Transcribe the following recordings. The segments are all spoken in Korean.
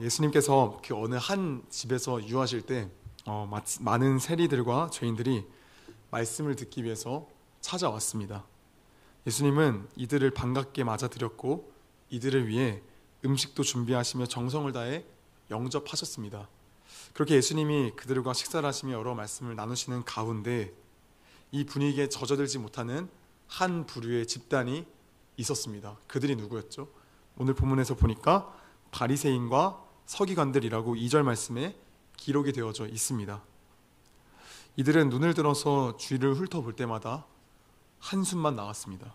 예수님께서 그 어느 한 집에서 유하실 때 많은 세리들과 죄인들이 말씀을 듣기 위해서 찾아왔습니다. 예수님은 이들을 반갑게 맞아들였고 이들을 위해 음식도 준비하시며 정성을 다해 영접하셨습니다. 그렇게 예수님이 그들과 식사를 하시며 여러 말씀을 나누시는 가운데 이 분위기에 젖어들지 못하는 한 부류의 집단이 있었습니다. 그들이 누구였죠? 오늘 본문에서 보니까 바리새인과 서기관들이라고 2절 말씀에 기록이 되어져 있습니다. 이들은 눈을 들어서 주위를 훑어볼 때마다 한숨만 나왔습니다.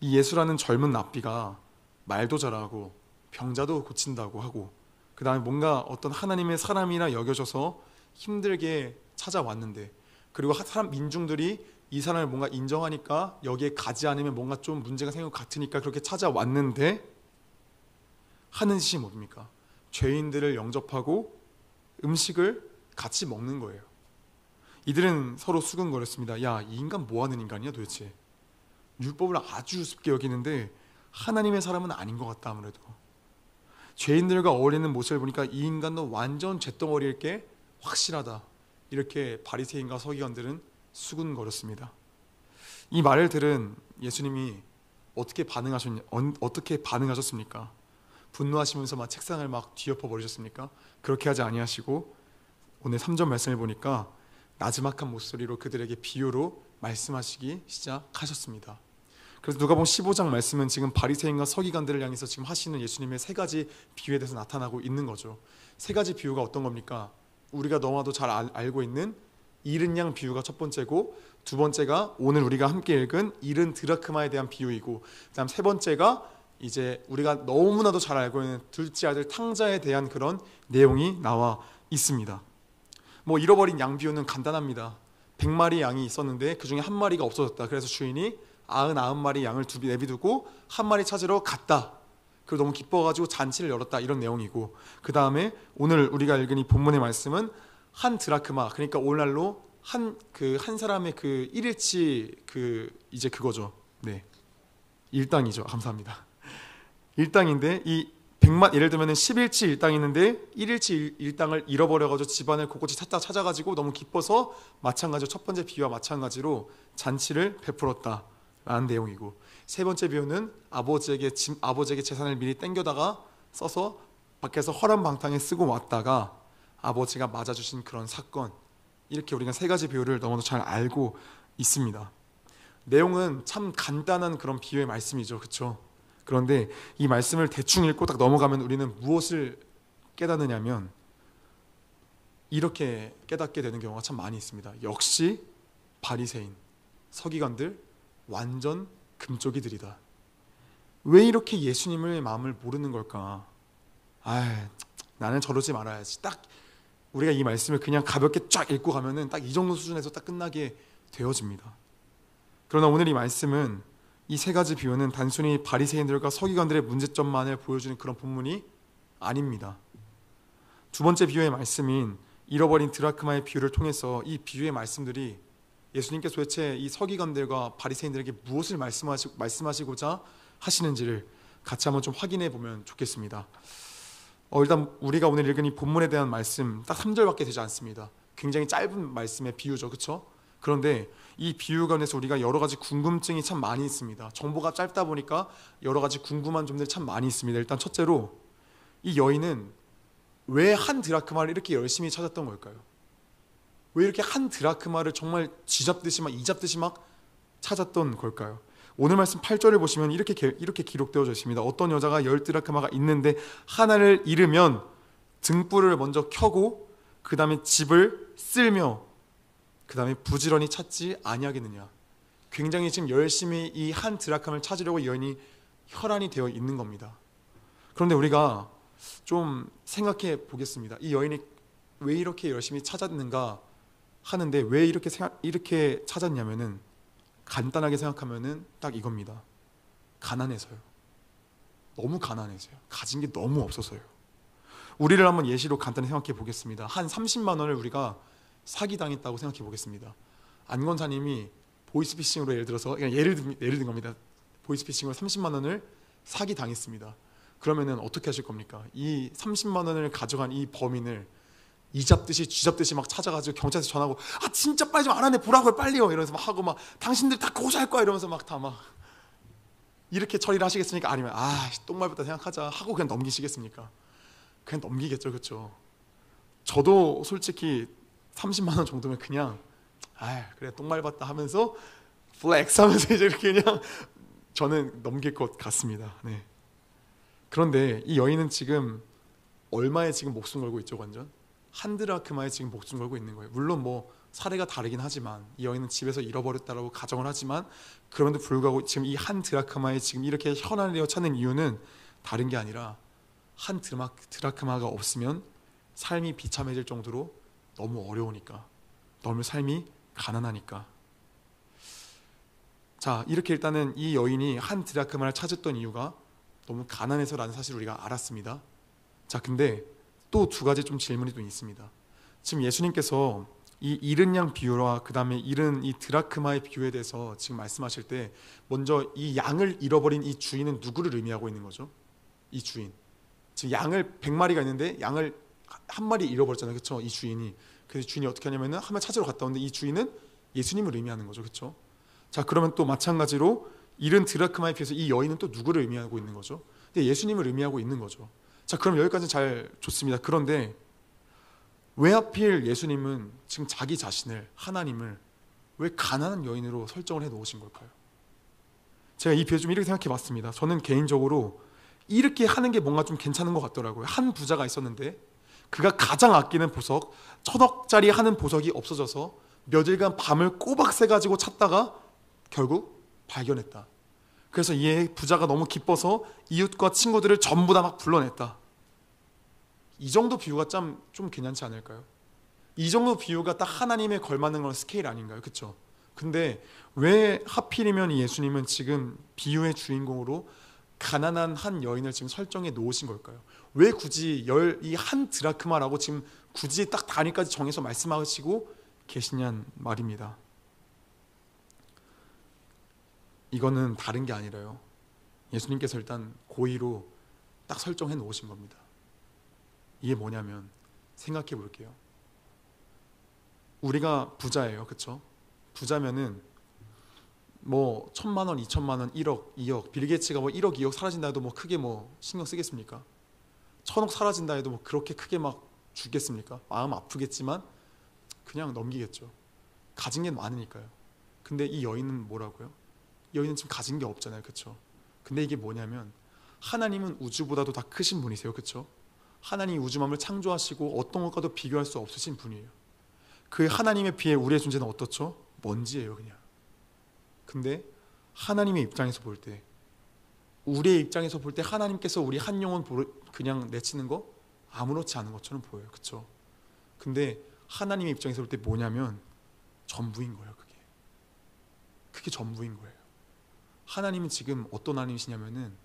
이 예수라는 젊은 랍비가 말도 잘하고 병자도 고친다고 하고 그 다음에 뭔가 어떤 하나님의 사람이라 여겨져서 힘들게 찾아왔는데, 그리고 사람 민중들이 이 사람을 뭔가 인정하니까 여기에 가지 않으면 뭔가 좀 문제가 생길 것 같으니까 그렇게 찾아왔는데 하는 짓이 뭡니까? 죄인들을 영접하고 음식을 같이 먹는 거예요. 이들은 서로 수근거렸습니다. 야, 이 인간 뭐하는 인간이야 도대체? 율법을 아주 우습게 여기는데 하나님의 사람은 아닌 것 같다. 아무래도 죄인들과 어울리는 모습을 보니까 이 인간도 완전 잿덩어리일 게 확실하다. 이렇게 바리새인과 서기관들은 수군거렸습니다. 이 말을 들은 예수님이 어떻게 반응하셨습니까? 분노하시면서 막 책상을 막 뒤엎어 버리셨습니까? 그렇게 하지 아니하시고 오늘 3절 말씀을 보니까 나지막한 목소리로 그들에게 비유로 말씀하시기 시작하셨습니다. 그래서 누가복음 15장 말씀은 지금 바리새인과 서기관들을 향해서 지금 하시는 예수님의 세 가지 비유에 대해서 나타나고 있는 거죠. 세 가지 비유가 어떤 겁니까? 우리가 너무나도 잘 알고 있는 잃은 양 비유가 첫 번째고, 두 번째가 오늘 우리가 함께 읽은 잃은 드라크마에 대한 비유이고, 그다음 세 번째가 이제 우리가 너무나도 잘 알고 있는 둘째 아들 탕자에 대한 그런 내용이 나와 있습니다. 뭐 잃어버린 양 비유는 간단합니다. 100마리 양이 있었는데 그 중에 한 마리가 없어졌다. 그래서 주인이 99마리 양을 내비두고 한 마리 찾으러 갔다. 그리고 너무 기뻐가지고 잔치를 열었다. 이런 내용이고, 그 다음에 오늘 우리가 읽은 이 본문의 말씀은 한 드라크마, 그러니까 오늘날로 한 사람의 그 1일치 이제 그거죠. 네, 일당이죠. 감사합니다. 일당인데 이 100만, 예를 들면 10일치 일당이 있는데 1일치 일당을 잃어버려가지고 집안을 곳곳이 찾아가지고 너무 기뻐서 마찬가지로 첫 번째 비유와 마찬가지로 잔치를 베풀었다라는 내용이고, 세 번째 비유는 아버지에게 재산을 미리 땡겨다가 써서 밖에서 허랑방탕에 쓰고 왔다가 아버지가 맞아주신 그런 사건, 이렇게 우리가 세 가지 비유를 너무도 잘 알고 있습니다. 내용은 참 간단한 그런 비유의 말씀이죠. 그렇죠? 그런데 이 말씀을 대충 읽고 딱 넘어가면 우리는 무엇을 깨닫느냐면 이렇게 깨닫게 되는 경우가 참 많이 있습니다. 역시 바리새인, 서기관들 완전 금쪽이들이다. 왜 이렇게 예수님의 마음을 모르는 걸까? 나는 저러지 말아야지. 딱 우리가 이 말씀을 그냥 가볍게 쫙 읽고 가면은 딱 이 정도 수준에서 딱 끝나게 되어집니다. 그러나 오늘 이 말씀은 이 세 가지 비유는 단순히 바리새인들과 서기관들의 문제점만을 보여주는 그런 본문이 아닙니다. 두 번째 비유의 말씀인 잃어버린 드라크마의 비유를 통해서 이 비유의 말씀들이 예수님께서 도대체 이 서기관들과 바리새인들에게 무엇을 말씀하시고자 하시는지를 같이 한번 좀 확인해 보면 좋겠습니다. 일단 우리가 오늘 읽은 이 본문에 대한 말씀 딱 3절밖에 되지 않습니다. 굉장히 짧은 말씀의 비유죠. 그렇죠? 그런데 이 비유 관해서 우리가 여러 가지 궁금증이 참 많이 있습니다. 정보가 짧다 보니까 여러 가지 궁금한 점들이 참 많이 있습니다. 일단 첫째로 이 여인은 왜 한 드라크마를 이렇게 열심히 찾았던 걸까요? 왜 이렇게 한 드라크마를 정말 쥐잡듯이 막 이잡듯이 막 찾았던 걸까요? 오늘 말씀 8절을 보시면 이렇게 기록되어져 있습니다. 어떤 여자가 10드라크마가 있는데 하나를 잃으면 등불을 먼저 켜고 그 다음에 집을 쓸며 그 다음에 부지런히 찾지 아니하겠느냐. 굉장히 지금 열심히 이 한 드라크마를 찾으려고 여인이 혈안이 되어 있는 겁니다. 그런데 우리가 좀 생각해 보겠습니다. 이 여인이 왜 이렇게 열심히 찾았는가 하는데 왜 이렇게 찾았냐면은 간단하게 생각하면은 딱 이겁니다. 가난해서요. 너무 가난해서요. 가진 게 너무 없어서요. 우리를 한번 예시로 간단히 생각해 보겠습니다. 한 30만 원을 우리가 사기당했다고 생각해 보겠습니다. 안 권사님이 보이스피싱으로 예를 든 겁니다. 보이스피싱으로 30만 원을 사기당했습니다. 그러면은 어떻게 하실 겁니까? 이 30만 원을 가져간 이 범인을 이 잡듯이 쥐 잡듯이 막 찾아가지고 경찰서 전화하고 아 진짜 빨리 좀 알아내 보라고요 빨리요 이러면서 막 하고 막 당신들 다 고소할 거야 이러면서 막 다 막 이렇게 처리를 하시겠습니까? 아니면 아 똥말부터 생각하자 하고 그냥 넘기시겠습니까? 그냥 넘기겠죠, 그렇죠? 저도 솔직히 30만 원 정도면 그냥 아 그래 똥말봤다 하면서 플렉스 하면서 이제 이렇게 그냥 저는 넘길 것 같습니다. 네. 그런데 이 여인은 지금 얼마에 지금 목숨 걸고 있죠, 완전? 한 드라크마에 지금 목숨 걸고 있는 거예요. 물론 뭐 사례가 다르긴 하지만 이 여인은 집에서 잃어버렸다라고 가정을 하지만 그런데 불구하고 지금 이 한 드라크마에 지금 이렇게 현안을 내어 찾는 이유는 다른 게 아니라 한 드라크마가 없으면 삶이 비참해질 정도로 너무 어려우니까, 너무 삶이 가난하니까. 자, 이렇게 일단은 이 여인이 한 드라크마를 찾았던 이유가 너무 가난해서라는 사실을 우리가 알았습니다. 자, 근데 또 두 가지 좀 질문이 또 있습니다. 지금 예수님께서 이 잃은 양 비유와 그 다음에 잃은 이 드라크마의 비유에 대해서 지금 말씀하실 때 먼저 이 양을 잃어버린 이 주인은 누구를 의미하고 있는 거죠? 이 주인. 지금 양을 100마리가 있는데 양을 한 마리 잃어버렸잖아요, 그렇죠? 이 주인이. 그래서 주인이 어떻게 하냐면은 한 마리 찾으러 갔다 오는데 이 주인은 예수님을 의미하는 거죠, 그렇죠? 자, 그러면 또 마찬가지로 잃은 드라크마에 비해서 이 여인은 또 누구를 의미하고 있는 거죠? 근데 예수님을 의미하고 있는 거죠. 자, 그럼 여기까지는 잘 좋습니다. 그런데 왜 하필 예수님은 지금 자기 자신을, 하나님을 왜 가난한 여인으로 설정을 해 놓으신 걸까요? 제가 이 비유 좀 이렇게 생각해 봤습니다. 저는 개인적으로 이렇게 하는 게 뭔가 좀 괜찮은 것 같더라고요. 한 부자가 있었는데 그가 가장 아끼는 보석, 1,000억짜리 하는 보석이 없어져서 며칠간 밤을 꼬박 새가지고 찾다가 결국 발견했다. 그래서 이 부자가 너무 기뻐서 이웃과 친구들을 전부 다 막 불러냈다. 이 정도 비유가 좀 괜찮지 않을까요? 이 정도 비유가 딱 하나님에 걸맞는 건 스케일 아닌가요? 그렇죠? 근데 왜 하필이면 예수님은 지금 비유의 주인공으로 가난한 한 여인을 지금 설정해 놓으신 걸까요? 왜 굳이 이 한 드라크마라고 지금 굳이 딱 단위까지 정해서 말씀하시고 계시냔 말입니다. 이거는 다른 게 아니라요, 예수님께서 일단 고의로 딱 설정해 놓으신 겁니다. 이게 뭐냐면 생각해 볼게요. 우리가 부자예요, 그렇죠? 부자면은 뭐 1,000만 원, 2,000만 원, 1억, 2억, 빌 게이츠가 뭐 1억, 2억 사라진다 해도 뭐 크게 뭐 신경 쓰겠습니까? 1,000억 사라진다 해도 뭐 그렇게 크게 막 죽겠습니까? 마음 아프겠지만 그냥 넘기겠죠. 가진 게 많으니까요. 근데 이 여인은 뭐라고요? 여인은 지금 가진 게 없잖아요, 그렇죠? 근데 이게 뭐냐면 하나님은 우주보다도 다 크신 분이세요, 그렇죠? 하나님이 우주만을 창조하시고 어떤 것과도 비교할 수 없으신 분이에요. 그 하나님에 비해 우리의 존재는 어떻죠? 먼지예요, 그냥. 근데 하나님의 입장에서 볼 때, 우리의 입장에서 볼 때 하나님께서 우리 한 영혼 그냥 내치는 거 아무렇지 않은 것처럼 보여요, 그렇죠? 근데 하나님의 입장에서 볼 때 뭐냐면 전부인 거예요. 그게 전부인 거예요. 하나님은 지금 어떤 하나님이시냐면은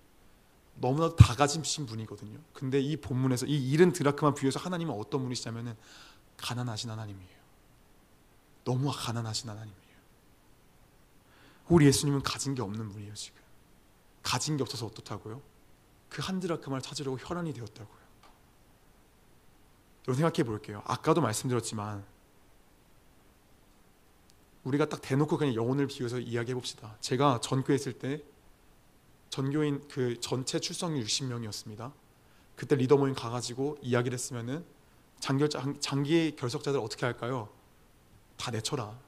너무나도 다 가지신 분이거든요. 근데 이 본문에서 이 잃은 드라크마 비유에서 하나님은 어떤 분이시냐면은 가난하신 하나님이에요. 너무 가난하신 하나님이에요. 우리 예수님은 가진 게 없는 분이에요. 지금 가진 게 없어서 어떻다고요? 그 한 드라크마를 찾으려고 혈안이 되었다고요. 여러분 생각해 볼게요. 아까도 말씀드렸지만 우리가 딱 대놓고 그냥 영혼을 비유해서 이야기해 봅시다. 제가 전교에 있을 때 전교인 그 전체 출석률 60명이었습니다. 그때 리더 모임 가가지고 이야기를 했으면은 장기 결석자들 어떻게 할까요? 다 내쳐라.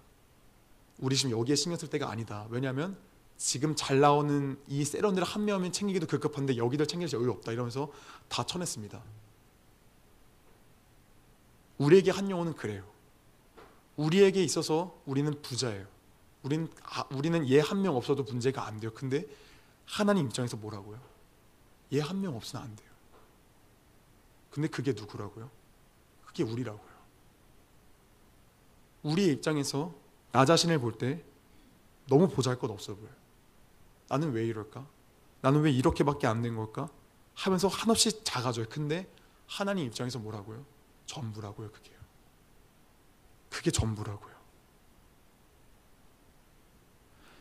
우리 지금 여기에 신경 쓸 때가 아니다. 왜냐하면 지금 잘 나오는 이 세런들 한 명이면 챙기기도 급급한데 여기들 챙길 여유 없다 이러면서 다 쳐냈습니다. 우리에게 한 영혼은 그래요. 우리에게 있어서 우리는 부자예요. 우리는 얘 한 명 없어도 문제가 안 돼요. 근데 하나님 입장에서 뭐라고요? 얘 한 명 없으면 안 돼요. 근데 그게 누구라고요? 그게 우리라고요. 우리의 입장에서 나 자신을 볼 때 너무 보잘것없어 보여요. 나는 왜 이럴까? 나는 왜 이렇게밖에 안 된 걸까? 하면서 한없이 작아져요. 근데 하나님 입장에서 뭐라고요? 전부라고요. 그게 전부라고요.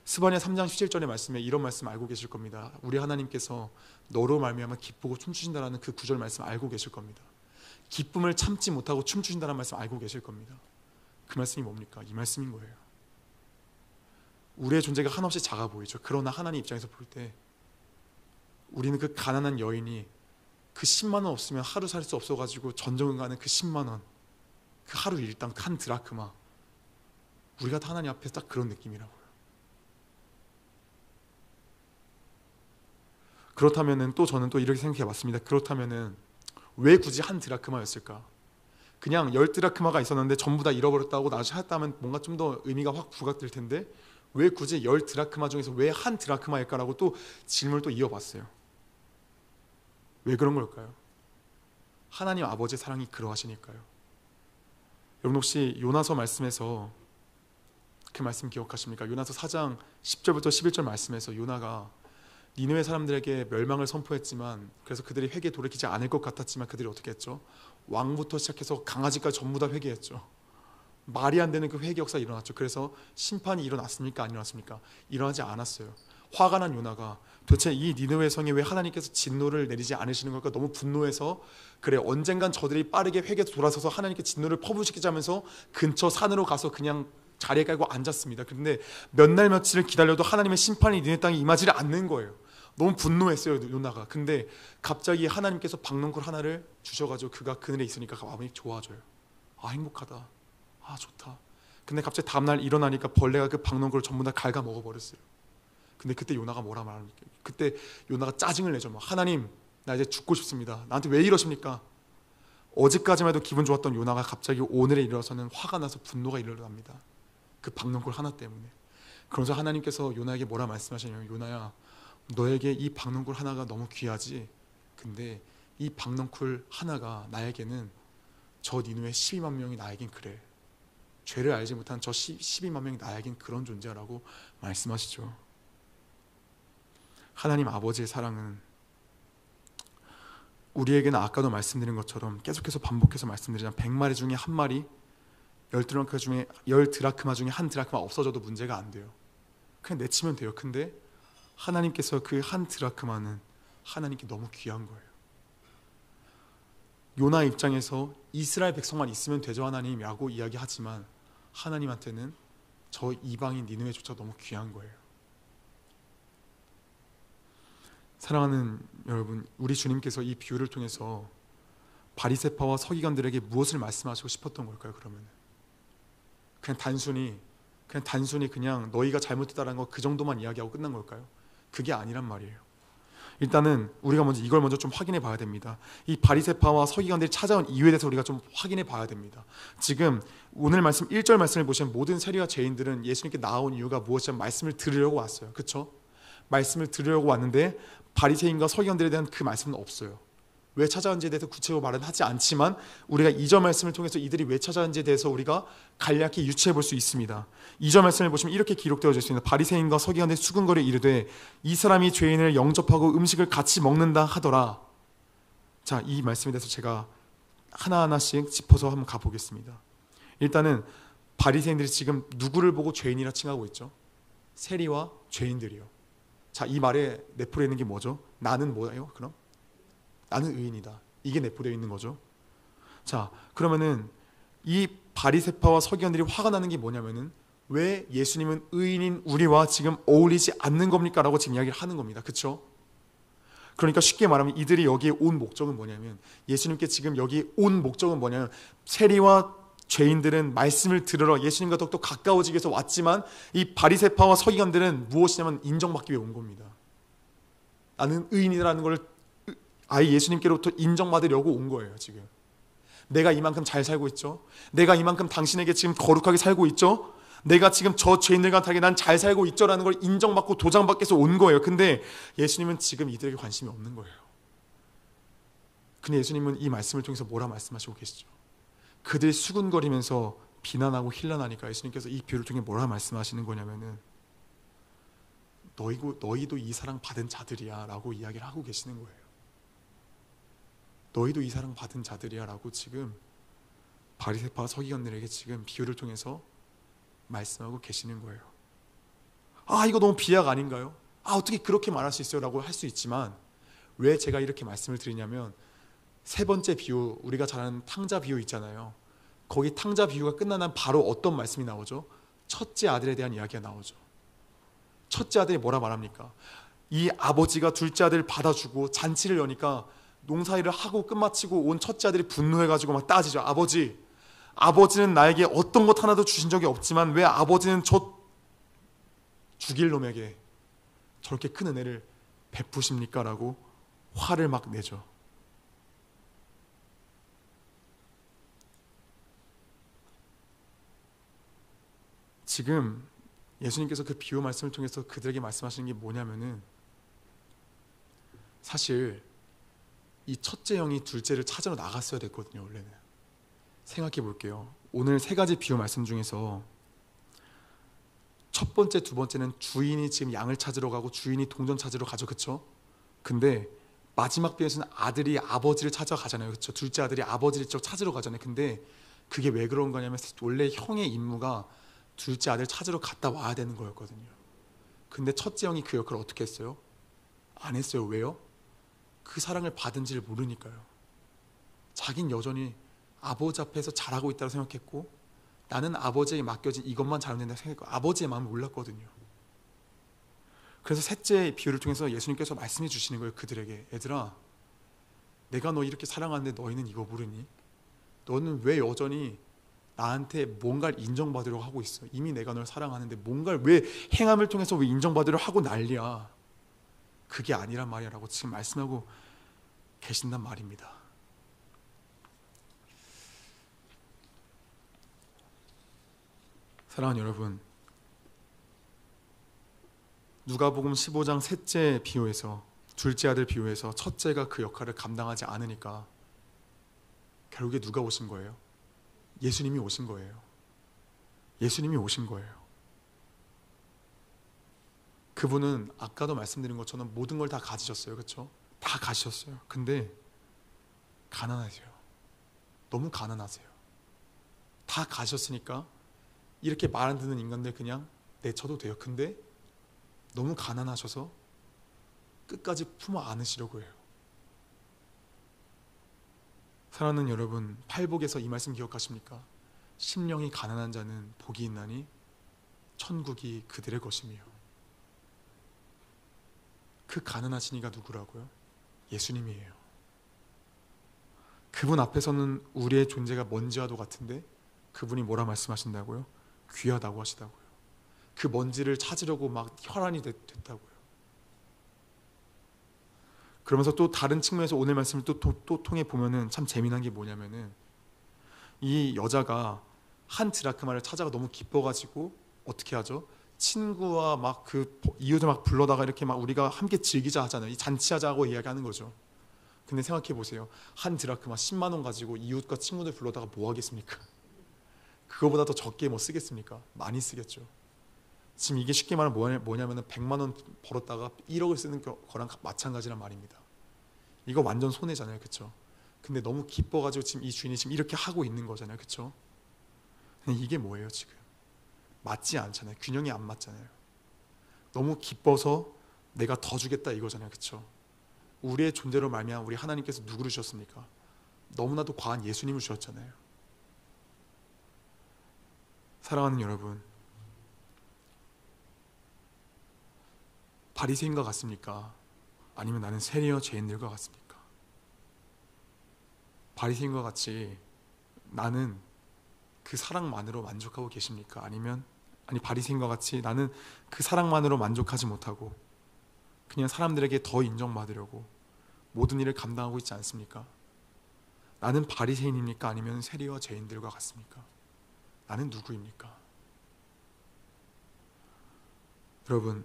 스바냐 3장 17절의 말씀에 이런 말씀 알고 계실 겁니다. 우리 하나님께서 너로 말미암아 기쁘고 춤추신다라는 그 구절 말씀 알고 계실 겁니다. 기쁨을 참지 못하고 춤추신다는 말씀 알고 계실 겁니다. 그 말씀이 뭡니까? 이 말씀인 거예요. 우리의 존재가 한없이 작아 보이죠. 그러나 하나님 입장에서 볼 때 우리는 그 가난한 여인이 그 10만 원 없으면 하루 살 수 없어가지고 전쟁을 가는 그 10만 원, 그 하루 일당 한 드라크마, 우리가 다 하나님 앞에 딱 그런 느낌이라고요. 그렇다면은 또 저는 또 이렇게 생각해 봤습니다. 그렇다면은 왜 굳이 한 드라크마였을까? 그냥 10드라크마가 있었는데 전부 다 잃어버렸다고 나중에 찾았다면 뭔가 좀 더 의미가 확 부각될 텐데 왜 굳이 10드라크마 중에서 왜 한 드라크마일까라고 또 질문을 또 이어봤어요. 왜 그런 걸까요? 하나님 아버지의 사랑이 그러하시니까요. 여러분 혹시 요나서 말씀에서 그 말씀 기억하십니까? 요나서 4장 10절부터 11절 말씀에서 요나가 니느웨 사람들에게 멸망을 선포했지만 그래서 그들이 회개에 돌이키지 않을 것 같았지만 그들이 어떻게 했죠? 왕부터 시작해서 강아지까지 전부 다 회개했죠. 말이 안 되는 그 회개 역사가 일어났죠. 그래서 심판이 일어났습니까? 안 일어났습니까? 일어나지 않았어요. 화가 난 요나가 도대체 이 니느웨 성에 왜 하나님께서 진노를 내리지 않으시는 걸까? 너무 분노해서 그래 언젠간 저들이 빠르게 회개에 돌아서서 하나님께 진노를 퍼부으시자면서 근처 산으로 가서 그냥 자리에 깔고 앉았습니다. 그런데 몇 날 며칠을 기다려도 하나님의 심판이 니네 땅에 임하지를 않는 거예요. 너무 분노했어요 요나가. 근데 갑자기 하나님께서 박농쿨 하나를 주셔가지고 그가 그늘에 있으니까 마음이 좋아져요. 아 행복하다. 아 좋다. 근데 갑자기 다음날 일어나니까 벌레가 그 박농쿨을 전부 다 갉아 먹어버렸어요. 근데 그때 요나가 뭐라 말합니까? 그때 요나가 짜증을 내죠. 하나님 나 이제 죽고 싶습니다. 나한테 왜 이러십니까? 어제까지만 해도 기분 좋았던 요나가 갑자기 오늘에 이르러서는 화가 나서 분노가 일어납니다. 그 박농쿨 하나 때문에. 그러면서 하나님께서 요나에게 뭐라 말씀하시냐면 요나야 너에게 이 박농쿨 하나가 너무 귀하지. 근데 이 박농쿨 하나가 나에게는 저 니누의 12만 명이 나에겐 그래. 죄를 알지 못한 저 12만 명이 나에겐 그런 존재라고 말씀하시죠. 하나님 아버지의 사랑은 우리에게는 아까도 말씀드린 것처럼 계속해서 반복해서 말씀드리자면 100마리 중에 한 마리 10드라크마 중에 한 드라크마 없어져도 문제가 안 돼요. 그냥 내치면 돼요. 근데 하나님께서 그 한 드라크마는 하나님께 너무 귀한 거예요. 요나 입장에서 이스라엘 백성만 있으면 되죠 하나님이라고 이야기하지만 하나님한테는 저 이방인 니느웨조차 너무 귀한 거예요. 사랑하는 여러분, 우리 주님께서 이 비유를 통해서 바리새파와 서기관들에게 무엇을 말씀하시고 싶었던 걸까요? 그러면 그냥 단순히 너희가 잘못했다는 거 그 정도만 이야기하고 끝난 걸까요? 그게 아니란 말이에요. 일단은 우리가 먼저 이걸 좀 확인해 봐야 됩니다. 이 바리새파와 서기관들이 찾아온 이유에 대해서 우리가 좀 확인해 봐야 됩니다. 지금 오늘 말씀 1절 말씀을 보시면 모든 세리와 죄인들은 예수님께 나온 이유가 무엇이냐면 말씀을 들으려고 왔어요. 그렇죠? 말씀을 들으려고 왔는데 바리새인과 서기관들에 대한 그 말씀은 없어요. 왜 찾아온지에 대해서 구체적으로 말은 하지 않지만 우리가 2절 말씀을 통해서 이들이 왜 찾아온지에 대해서 우리가 간략히 유추해 볼 수 있습니다. 2절 말씀을 보시면 이렇게 기록되어 있습니다. 바리새인과 서기관들이 수근거려 이르되 이 사람이 죄인을 영접하고 음식을 같이 먹는다 하더라. 자, 이 말씀에 대해서 제가 하나하나씩 짚어서 한번 가보겠습니다. 일단은 바리새인들이 지금 누구를 보고 죄인이라 칭하고 있죠? 세리와 죄인들이요. 자, 이 말에 내포되어 있는 게 뭐죠? 나는 뭐예요? 그럼? 나는 의인이다. 이게 내포되어 있는 거죠. 자, 그러면은 이 바리새파와 서기관들이 화가 나는 게 뭐냐면은 왜 예수님은 의인인 우리와 지금 어울리지 않는 겁니까? 라고 지금 이야기를 하는 겁니다. 그렇죠? 그러니까 쉽게 말하면 이들이 여기에 온 목적은 뭐냐면 예수님께 지금 여기 온 목적은 뭐냐면 세리와 죄인들은 말씀을 들으러 예수님과 더욱더 가까워지기 위해서 왔지만 이 바리새파와 서기관들은 무엇이냐면 인정받기 위해 온 겁니다. 나는 의인이라는 걸 아예 예수님께로부터 인정받으려고 온 거예요. 지금 내가 이만큼 잘 살고 있죠. 내가 이만큼 당신에게 지금 거룩하게 살고 있죠. 내가 지금 저 죄인들과 다르게 난 잘 살고 있죠라는 걸 인정받고 도장받기 위해서 온 거예요. 근데 예수님은 지금 이들에게 관심이 없는 거예요. 근데 예수님은 이 말씀을 통해서 뭐라 말씀하시고 계시죠? 그들이 수군거리면서 비난하고 힐난하니까 예수님께서 이 비유를 통해 뭐라 말씀하시는 거냐면은 너희도 이 사랑 받은 자들이야 라고 이야기를 하고 계시는 거예요. 너희도 이 사랑 받은 자들이야 라고 지금 바리새파 서기관들에게 지금 비유를 통해서 말씀하고 계시는 거예요. 이거 너무 비약 아닌가요? 어떻게 그렇게 말할 수 있어요? 라고 할 수 있지만, 왜 제가 이렇게 말씀을 드리냐면, 세 번째 비유, 우리가 잘 아는 탕자 비유 있잖아요. 거기 탕자 비유가 끝나면 바로 어떤 말씀이 나오죠? 첫째 아들에 대한 이야기가 나오죠. 첫째 아들이 뭐라 말합니까? 이 아버지가 둘째 아들을 받아주고 잔치를 여니까 농사일을 하고 끝마치고 온 첫째 아들이 분노해가지고 막 따지죠. 아버지는 나에게 어떤 것 하나도 주신 적이 없지만 왜 아버지는 저 죽일 놈에게 저렇게 큰 은혜를 베푸십니까? 라고 화를 막 내죠. 지금 예수님께서 그 비유 말씀을 통해서 그들에게 말씀하시는 게 뭐냐면은, 사실 이 첫째 형이 둘째를 찾으러 나갔어야 됐거든요. 원래는. 생각해 볼게요. 오늘 세 가지 비유 말씀 중에서 첫 번째, 두 번째는 주인이 지금 양을 찾으러 가고 주인이 동전 찾으러 가죠. 그쵸? 근데 마지막 비유에서는 아들이 아버지를 찾아가잖아요. 그쵸? 둘째 아들이 아버지를 찾으러 가잖아요. 근데 그게 왜 그런 거냐면, 원래 형의 임무가 둘째 아들 찾으러 갔다 와야 되는 거였거든요. 근데 첫째 형이 그 역할을 어떻게 했어요? 안 했어요. 왜요? 그 사랑을 받은지를 모르니까요. 자긴 여전히 아버지 앞에서 잘하고 있다고 생각했고, 나는 아버지에게 맡겨진 이것만 잘하면 된다고 생각했고, 아버지의 마음을 몰랐거든요. 그래서 셋째 비유를 통해서 예수님께서 말씀해 주시는 거예요. 그들에게, 얘들아, 내가 너 이렇게 사랑하는데 너희는 이거 모르니? 너는 왜 여전히 나한테 뭔가를 인정받으려고 하고 있어? 이미 내가 널 사랑하는데 뭔가를 왜 행함을 통해서 왜 인정받으려고 하고 난리야? 그게 아니란 말이야 라고 지금 말씀하고 계신단 말입니다. 사랑하는 여러분, 누가복음 15장 셋째 비유에서, 둘째 아들 비유에서 첫째가 그 역할을 감당하지 않으니까 결국에 누가 오신 거예요? 예수님이 오신 거예요. 예수님이 오신 거예요. 그분은 아까도 말씀드린 것처럼 모든 걸 다 가지셨어요. 그렇죠? 다 가지셨어요. 근데 가난하세요. 너무 가난하세요. 다 가지셨으니까 이렇게 말 안 듣는 인간들 그냥 내쳐도 돼요. 근데 너무 가난하셔서 끝까지 품어 안으시려고 해요. 사랑하는 여러분, 팔복에서 이 말씀 기억하십니까? 심령이 가난한 자는 복이 있나니 천국이 그들의 것이며. 그 가난하신 이가 누구라고요? 예수님이에요. 그분 앞에서는 우리의 존재가 먼지와도 같은데 그분이 뭐라 말씀하신다고요? 귀하다고 하시다고요. 그 먼지를 찾으려고 막 혈안이 됐다고요. 그러면서 또 다른 측면에서 오늘 말씀을 또 통해 보면은 참 재미난 게 뭐냐면은, 이 여자가 한 드라크마를 찾아가 너무 기뻐가지고 어떻게 하죠? 친구와 막 그 이웃을 막 불러다가 이렇게 막 우리가 함께 즐기자 하잖아요. 이 잔치하자고 이야기하는 거죠. 근데 생각해 보세요. 한 드라크마 10만 원 가지고 이웃과 친구들 불러다가 뭐 하겠습니까? 그거보다 더 적게 뭐 쓰겠습니까? 많이 쓰겠죠. 지금 이게 쉽게 말하면 뭐냐면은 100만 원 벌었다가 1억을 쓰는 거랑 마찬가지란 말입니다. 이거 완전 손해잖아요. 그렇죠? 근데 너무 기뻐가지고 지금 이 주인이 지금 이렇게 하고 있는 거잖아요. 그렇죠? 이게 뭐예요 지금? 맞지 않잖아요. 균형이 안 맞잖아요. 너무 기뻐서 내가 더 주겠다 이거잖아요. 그렇죠? 우리의 존재로 말미암아 우리 하나님께서 누구를 주셨습니까? 너무나도 과한 예수님을 주셨잖아요. 사랑하는 여러분, 바리새인과 같습니까? 아니면 나는 세리와 죄인들과 같습니까? 바리새인과 같이 나는 그 사랑만으로 만족하고 계십니까? 아니 바리새인과 같이 나는 그 사랑만으로 만족하지 못하고 그냥 사람들에게 더 인정받으려고 모든 일을 감당하고 있지 않습니까? 나는 바리새인입니까? 아니면 세리와 죄인들과 같습니까? 나는 누구입니까? 여러분,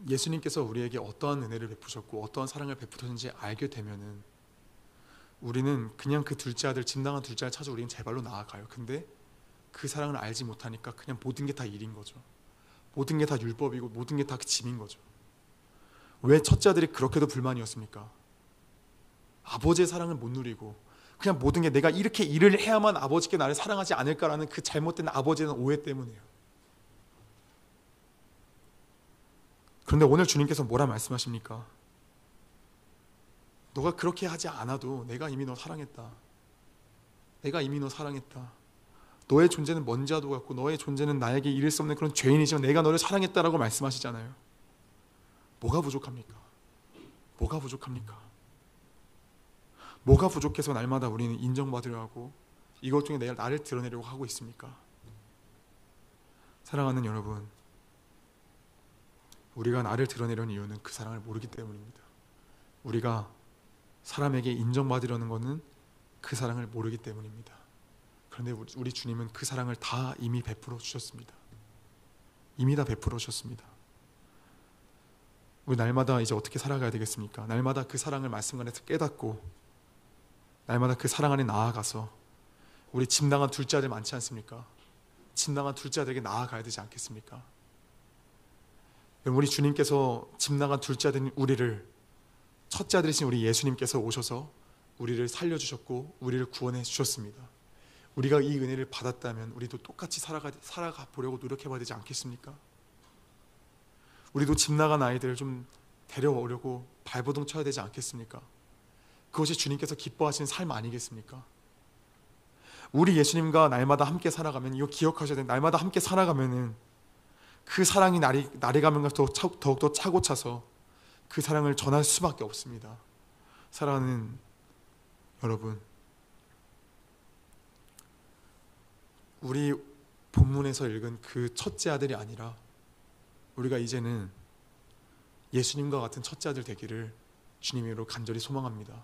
예수님께서 우리에게 어떠한 은혜를 베푸셨고 어떠한 사랑을 베푸셨는지 알게 되면은 우리는 그냥 그 둘째 아들, 진당한 둘째 아들 찾아 우리는 제 발로 나아가요. 근데 그 사랑을 알지 못하니까 그냥 모든 게 다 일인 거죠. 모든 게 다 율법이고 모든 게 다 짐인 거죠. 왜 첫째 아들이 그렇게도 불만이었습니까? 아버지의 사랑을 못 누리고 그냥 모든 게 내가 이렇게 일을 해야만 아버지께 나를 사랑하지 않을까라는 그 잘못된 아버지의 오해 때문이에요. 그런데 오늘 주님께서 뭐라 말씀하십니까? 너가 그렇게 하지 않아도 내가 이미 너 사랑했다. 내가 이미 너 사랑했다. 너의 존재는 먼지와도 같고 너의 존재는 나에게 이를 수 없는 그런 죄인이지만 내가 너를 사랑했다라고 말씀하시잖아요. 뭐가 부족합니까? 뭐가 부족합니까? 뭐가 부족해서 날마다 우리는 인정받으려 하고 이것 중에 나를 드러내려고 하고 있습니까? 사랑하는 여러분, 우리가 나를 드러내려는 이유는 그 사랑을 모르기 때문입니다. 우리가 사람에게 인정받으려는 것은 그 사랑을 모르기 때문입니다. 그런데 우리 주님은 그 사랑을 다 이미 베풀어 주셨습니다. 이미 다 베풀어 주셨습니다. 우리 날마다 이제 어떻게 살아가야 되겠습니까? 날마다 그 사랑을 말씀 안에서 깨닫고 날마다 그 사랑 안에 나아가서 우리 짐 나간 둘째 아들 많지 않습니까? 짐 나간 둘째 아들에게 나아가야 되지 않겠습니까? 우리 주님께서 짐 나간 둘째 아들인 우리를 첫째 아들이신 우리 예수님께서 오셔서 우리를 살려주셨고 우리를 구원해 주셨습니다. 우리가 이 은혜를 받았다면 우리도 똑같이 살아가 보려고 노력해봐야 되지 않겠습니까? 우리도 집 나간 아이들을 좀 데려오려고 발버둥 쳐야 되지 않겠습니까? 그것이 주님께서 기뻐하시는 삶 아니겠습니까? 우리 예수님과 날마다 함께 살아가면, 이거 기억하셔야 돼요. 날마다 함께 살아가면은 그 사랑이 날이 가면 더욱더 차고 차서 그 사랑을 전할 수밖에 없습니다. 사랑하는 여러분, 우리 본문에서 읽은 그 첫째 아들이 아니라 우리가 이제는 예수님과 같은 첫째 아들 되기를 주님으로 간절히 소망합니다.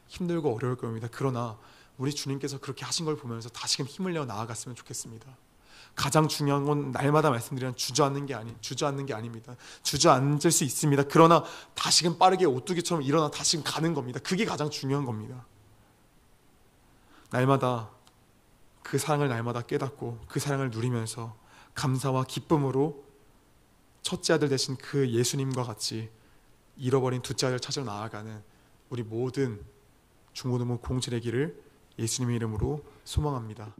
힘들고 어려울 겁니다. 그러나 우리 주님께서 그렇게 하신 걸 보면서 다시금 힘을 내어 나아갔으면 좋겠습니다. 가장 중요한 건 날마다 말씀드리는 주저앉는 게 아닙니다. 주저앉을 수 있습니다. 그러나 다시금 빠르게 오뚜기처럼 일어나 다시금 가는 겁니다. 그게 가장 중요한 겁니다. 날마다 그 사랑을 날마다 깨닫고 그 사랑을 누리면서 감사와 기쁨으로 첫째 아들 되신 그 예수님과 같이 잃어버린 둘째 아들 찾아 나아가는 우리 모든 중고등부 공동체 되기를 예수님의 이름으로 소망합니다.